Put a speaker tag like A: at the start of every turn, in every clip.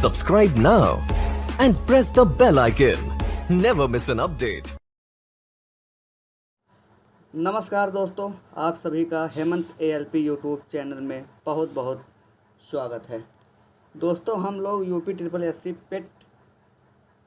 A: Subscribe now and press the bell icon. Never miss an update.
B: नमस्कार दोस्तों, आप सभी का हेमंत ALP यूट्यूब चैनल में बहुत बहुत स्वागत है। दोस्तों, हम लोग यूपी SSSC पेट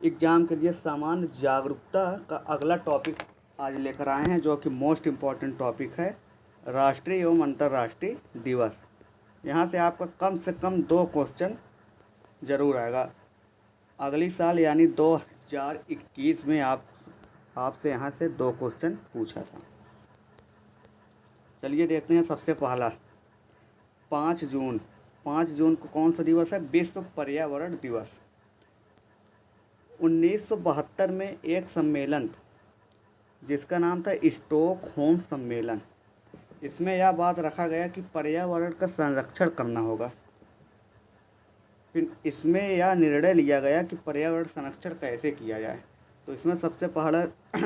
B: एग्ज़ाम के लिए सामान्य जागरूकता का अगला टॉपिक आज लेकर आए हैं, जो कि मोस्ट इम्पॉर्टेंट टॉपिक है, राष्ट्रीय एवं अंतर्राष्ट्रीय दिवस। यहाँ से आपका कम से कम 2 क्वेश्चन ज़रूर आएगा। अगली साल यानी 2021 में आपसे यहाँ से 2 क्वेश्चन पूछा था। चलिए देखते हैं। सबसे पहला 5 जून को कौन सा दिवस है? विश्व पर्यावरण दिवस। 1972 में एक सम्मेलन था जिसका नाम था स्टॉकहोम सम्मेलन। इसमें यह बात रखा गया कि पर्यावरण का संरक्षण करना होगा। फिर इसमें यह निर्णय लिया गया कि पर्यावरण संरक्षण कैसे किया जाए। तो इसमें सबसे पहला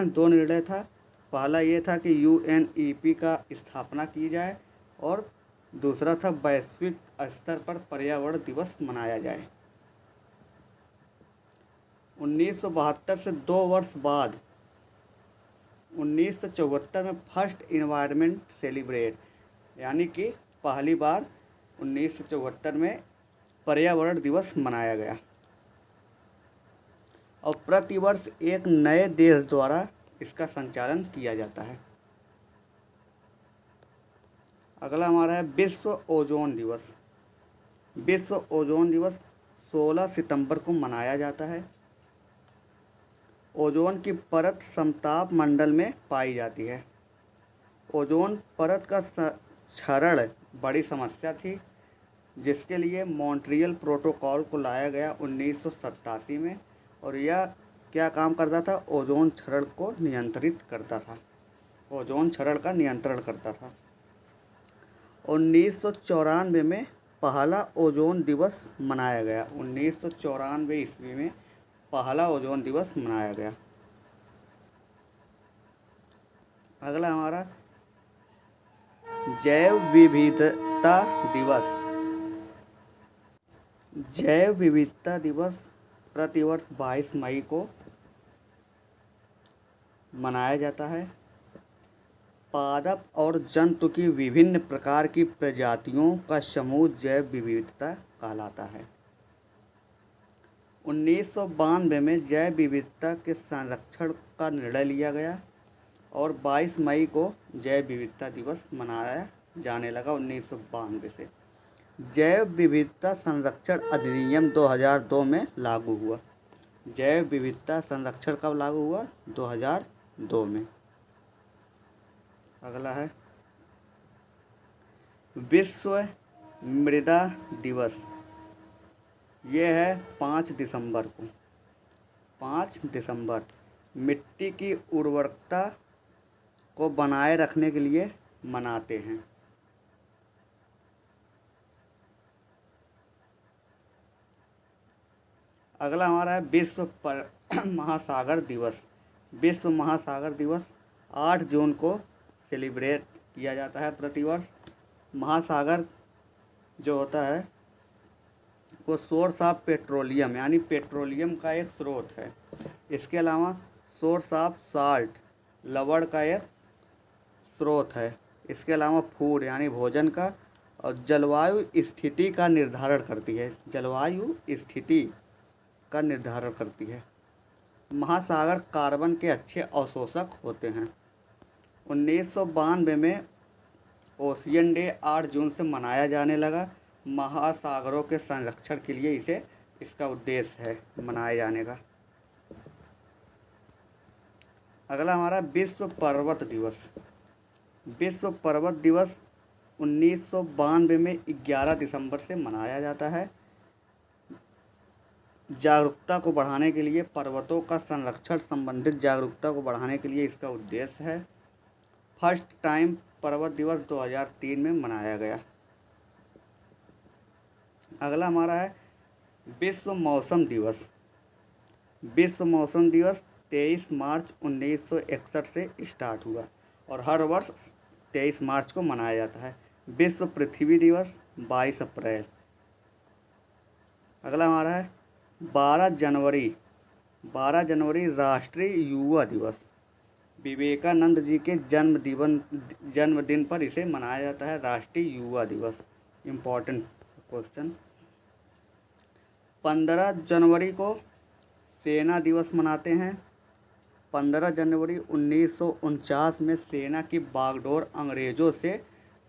B: 2 निर्णय था। पहला ये था कि UNEP का स्थापना की जाए और दूसरा था वैश्विक स्तर पर पर्यावरण दिवस मनाया जाए। 1972 से 2 वर्ष बाद 1974 में फर्स्ट इन्वायरमेंट सेलिब्रेट, यानी कि पहली बार 1974 में पर्यावरण दिवस मनाया गया और प्रतिवर्ष एक नए देश द्वारा इसका संचालन किया जाता है। अगला हमारा है विश्व ओजोन दिवस। विश्व ओजोन दिवस 16 सितंबर को मनाया जाता है। ओजोन की परत समताप मंडल में पाई जाती है। ओजोन परत का क्षरण बड़ी समस्या थी, जिसके लिए मॉन्ट्रियल प्रोटोकॉल को लाया गया 1987 में, और यह क्या काम करता था? ओजोन क्षरण को नियंत्रित करता था, ओजोन क्षरण का नियंत्रण करता था। 1994 में पहला ओजोन दिवस मनाया गया। 1994 ईस्वी में पहला ओजोन दिवस मनाया गया। अगला हमारा जैव विविधता दिवस। जैव विविधता दिवस प्रतिवर्ष 22 मई को मनाया जाता है। पादप और जंतु की विभिन्न प्रकार की प्रजातियों का समूह जैव विविधता कहलाता है। 1992 में जैव विविधता के संरक्षण का निर्णय लिया गया और 22 मई को जैव विविधता दिवस मनाया जाने लगा 1992 से। जैव विविधता संरक्षण अधिनियम 2002 में लागू हुआ। जैव विविधता संरक्षण कब लागू हुआ? 2002 में। अगला है विश्व मृदा दिवस। ये है 5 दिसंबर को। 5 दिसंबर मिट्टी की उर्वरकता को बनाए रखने के लिए मनाते हैं। अगला हमारा है विश्व महासागर दिवस। विश्व महासागर दिवस 8 जून को सेलिब्रेट किया जाता है प्रतिवर्ष। महासागर जो होता है वो सोर्स ऑफ पेट्रोलियम, यानी पेट्रोलियम का एक स्रोत है। इसके अलावा सोर्स ऑफ साल्ट, लवण का एक स्रोत है। इसके अलावा फूड यानी भोजन का, और जलवायु स्थिति का निर्धारण करती है। जलवायु स्थिति का निर्धारण करती है। महासागर कार्बन के अच्छे अवशोषक होते हैं। 1992 में ओशियन डे 8 जून से मनाया जाने लगा। महासागरों के संरक्षण के लिए इसका उद्देश्य है मनाए जाने का। अगला हमारा विश्व पर्वत दिवस। विश्व पर्वत दिवस 1992 में 11 दिसंबर से मनाया जाता है। जागरूकता को बढ़ाने के लिए, पर्वतों का संरक्षण संबंधित जागरूकता को बढ़ाने के लिए इसका उद्देश्य है। फर्स्ट टाइम पर्वत दिवस 2003 में मनाया गया। अगला हमारा है विश्व मौसम दिवस। विश्व मौसम दिवस 23 मार्च 1961 से स्टार्ट हुआ और हर वर्ष 23 मार्च को मनाया जाता है। विश्व पृथ्वी दिवस 22 अप्रैल। अगला हमारा है 12 जनवरी। 12 जनवरी राष्ट्रीय युवा दिवस। विवेकानंद जी के जन्मदिन पर इसे मनाया जाता है राष्ट्रीय युवा दिवस। Important question. 15 जनवरी को सेना दिवस मनाते हैं। 15 जनवरी 1949 में सेना की बागडोर अंग्रेजों से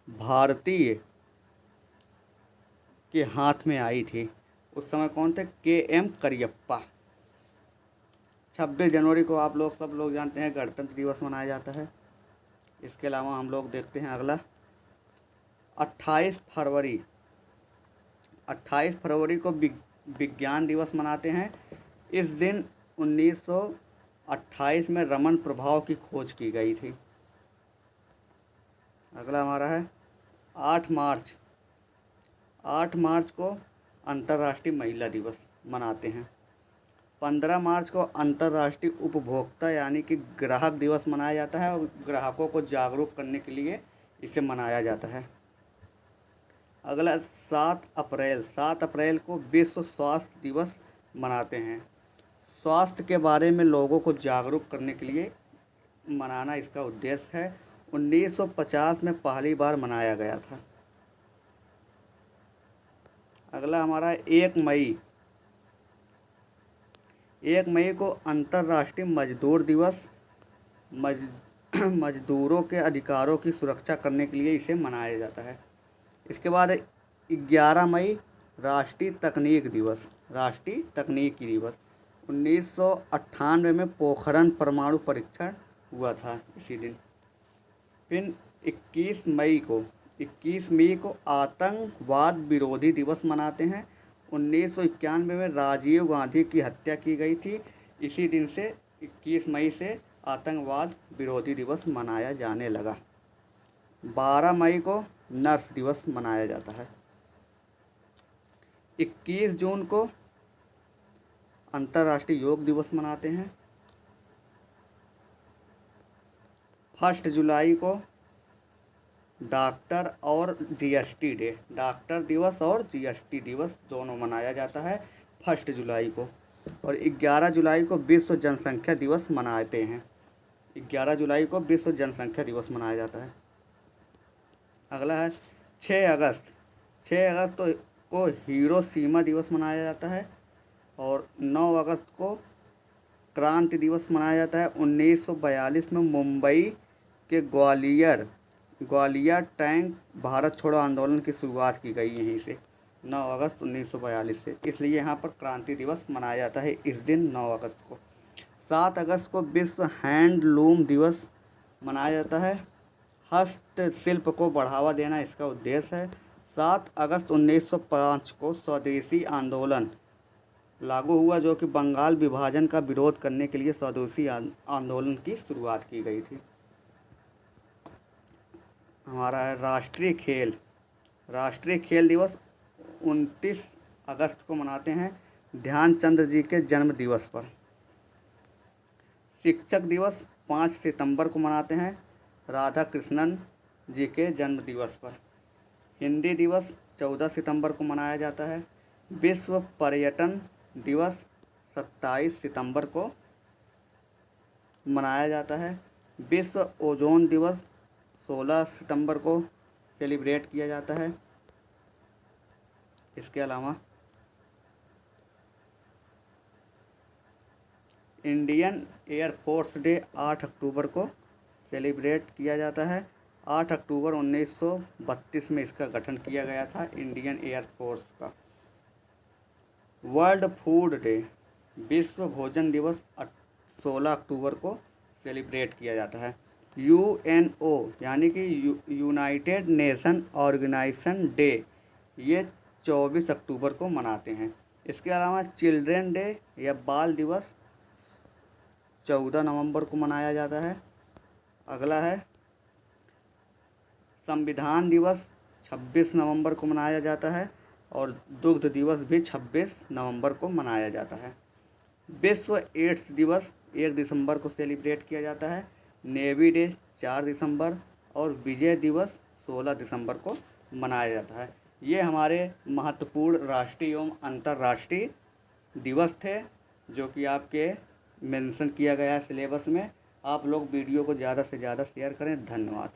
B: भारतीय के हाथ में आई थी। उस समय कौन थे? KM करियप्पा। 26 जनवरी को आप लोग सब लोग जानते हैं गणतंत्र दिवस मनाया जाता है। इसके अलावा हम लोग देखते हैं अगला 28 फरवरी। 28 फरवरी को विज्ञान दिवस मनाते हैं। इस दिन 1928 में रमन प्रभाव की खोज की गई थी। अगला हमारा है 8 मार्च। 8 मार्च को अंतर्राष्ट्रीय महिला दिवस मनाते हैं। 15 मार्च को अंतर्राष्ट्रीय उपभोक्ता यानी कि ग्राहक दिवस मनाया जाता है और ग्राहकों को जागरूक करने के लिए इसे मनाया जाता है। अगला 7 अप्रैल। 7 अप्रैल को विश्व स्वास्थ्य दिवस मनाते हैं। स्वास्थ्य के बारे में लोगों को जागरूक करने के लिए मनाना इसका उद्देश्य है। 1950 में पहली बार मनाया गया था। अगला हमारा 1 मई। 1 मई को अंतर्राष्ट्रीय मजदूर दिवस। मजदूरों के अधिकारों की सुरक्षा करने के लिए इसे मनाया जाता है। इसके बाद 11 मई राष्ट्रीय तकनीक दिवस। राष्ट्रीय तकनीकी दिवस 1998 में पोखरण परमाणु परीक्षण हुआ था इसी दिन। फिर 21 मई को आतंकवाद विरोधी दिवस मनाते हैं। 1991 में राजीव गांधी की हत्या की गई थी। इसी दिन से 21 मई से आतंकवाद विरोधी दिवस मनाया जाने लगा। 12 मई को नर्स दिवस मनाया जाता है। 21 जून को अंतर्राष्ट्रीय योग दिवस मनाते हैं। 1 जुलाई को डॉक्टर और GST डे। डॉक्टर दिवस और GST दिवस दोनों मनाया जाता है 1 जुलाई को। और 11 जुलाई को विश्व जनसंख्या दिवस मनाते हैं। 11 जुलाई को विश्व जनसंख्या दिवस मनाया जाता है। अगला है 6 अगस्त। 6 अगस्त को हिरोशिमा दिवस मनाया जाता है। और 9 अगस्त को क्रांति दिवस मनाया जाता है। 1942 में मुंबई के ग्वालियर टैंक भारत छोड़ो आंदोलन की शुरुआत की गई यहीं से 9 अगस्त 1942 से। इसलिए यहाँ पर क्रांति दिवस मनाया जाता है इस दिन 9 अगस्त को। 7 अगस्त को विश्व हैंडलूम दिवस मनाया जाता है। हस्तशिल्प को बढ़ावा देना इसका उद्देश्य है। 7 अगस्त 1905 को स्वदेशी आंदोलन लागू हुआ जो कि बंगाल विभाजन का विरोध करने के लिए स्वदेशी आंदोलन की शुरुआत की गई थी। हमारा है राष्ट्रीय खेल। राष्ट्रीय खेल दिवस 29 अगस्त को मनाते हैं ध्यानचंद जी के जन्म दिवस पर। शिक्षक दिवस 5 सितंबर को मनाते हैं राधा कृष्णन जी के जन्म दिवस पर। हिंदी दिवस 14 सितंबर को मनाया जाता है। विश्व पर्यटन दिवस 27 सितंबर को मनाया जाता है। विश्व ओजोन दिवस 16 सितंबर को सेलिब्रेट किया जाता है। इसके अलावा इंडियन एयरफोर्स डे 8 अक्टूबर को सेलिब्रेट किया जाता है। 8 अक्टूबर 1932 में इसका गठन किया गया था इंडियन एयरफोर्स का। वर्ल्ड फूड डे विश्व भोजन दिवस 16 अक्टूबर को सेलिब्रेट किया जाता है। UNO यानी कि यूनाइटेड नेशन ऑर्गेनाइजेशन डे ये 24 अक्टूबर को मनाते हैं। इसके अलावा चिल्ड्रन डे या बाल दिवस 14 नवंबर को मनाया जाता है। अगला है संविधान दिवस 26 नवंबर को मनाया जाता है और दुग्ध दिवस भी 26 नवंबर को मनाया जाता है। विश्व एड्स दिवस 1 दिसंबर को सेलिब्रेट किया जाता है। नेवी डे 4 दिसंबर और विजय दिवस 16 दिसंबर को मनाया जाता है। ये हमारे महत्वपूर्ण राष्ट्रीय एवं अंतर्राष्ट्रीय दिवस थे जो कि आपके मेंशन किया गया है सिलेबस में। आप लोग वीडियो को ज़्यादा से ज़्यादा शेयर करें। धन्यवाद।